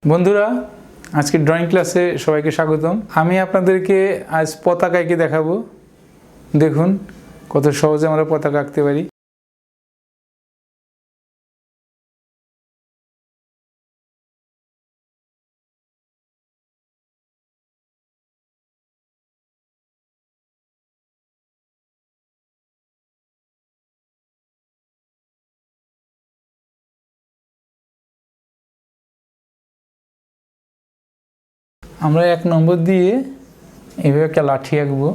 বন্ধুরা, আজকে ড্রয়িং ক্লাসে সবাইকে স্বাগতম। আমি আপনাদেরকে আজ পতাকা এঁকে দেখাবো। দেখুন কত সহজে আমরা পতাকা আঁকতে পারি। আমরা 1 নম্বর দিয়ে এইভাবে একটা লাঠি আঁকবো।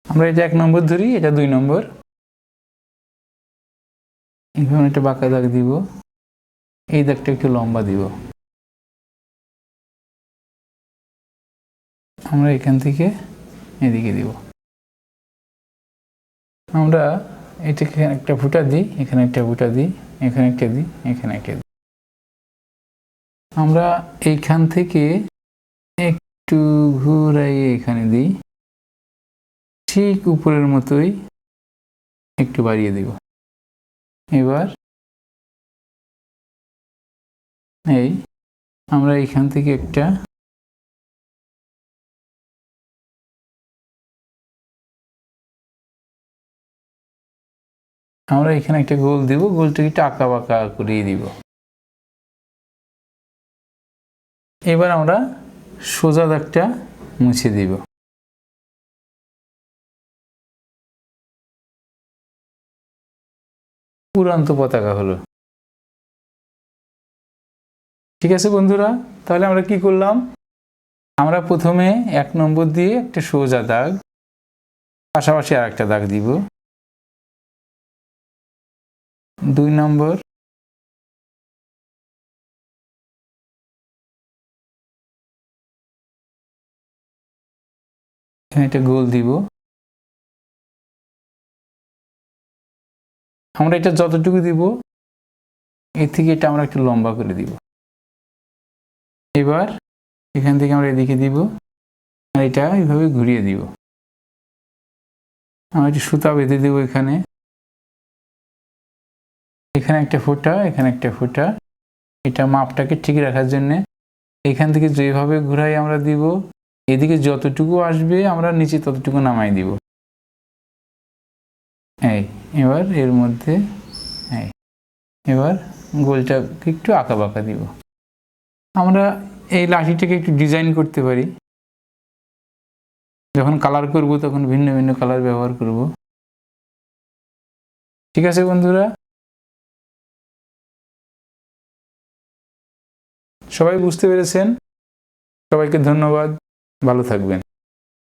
আমরা এটা 1 নম্বর ধরি, এটা 2 নম্বর। এইভাবে একটা বাঁকা দাগ দিব, এই দাগটা একটু লম্বা দিব। আমরা এখান থেকে এদিকে দিব। আমরা এটাকে একটা ফুটা দিই, এখানে একটা ফুটা দিই, এখানে একটা দিই, এখানে একটা দিই। আমরা এইখান থেকে একটু ঘুরাইয়ে এখানে দিই, ঠিক উপরের মতোই একটু বাড়িয়ে দিব। এবার আমরা এখান থেকে একটা আমরা এখানে একটা গোল দিব, গোলটাকে একটু আঁকা বাঁকা করিয়ে দিব। এবার আমরা সোজা দাগটা মুছে দিব। উড়ন্ত পতাকা হলো। ঠিক আছে বন্ধুরা, তাহলে আমরা কি করলাম? আমরা প্রথমে 1 নম্বর দিয়ে একটা সোজা দাগ, পাশাপাশি আর একটা দাগ দিব। 2 নম্বর, এখানে একটা গোল দিব। আমরা এটা যতটুকু দিব এর থেকে এটা আমরা একটু লম্বা করে দিব। এবার এখান থেকে আমরা এদিকে দিব, আর এটা এইভাবে ঘুরিয়ে দিব। আমরা একটু সুতা বেঁধে দেব এখানে, এখানে একটা ফোঁটা, এখানে একটা ফোঁটা। এটা মাপটাকে ঠিক রাখার জন্য এখান থেকে যেভাবে ঘুরাই আমরা দিব, এদিকে যতটুকু আসবে আমরা নিচে ততটুকু নামাই দিব। এবার এর মধ্যে এবার গোলটাকে একটু আঁকা বাঁকা দিব। আমরা এই লাঠিটাকে একটু ডিজাইন করতে পারি। যখন কালার করব তখন ভিন্ন ভিন্ন কালার ব্যবহার করব। ঠিক আছে বন্ধুরা, সবাই বুঝতে পেরেছেন? সবাইকে ধন্যবাদ, ভালো থাকবেন।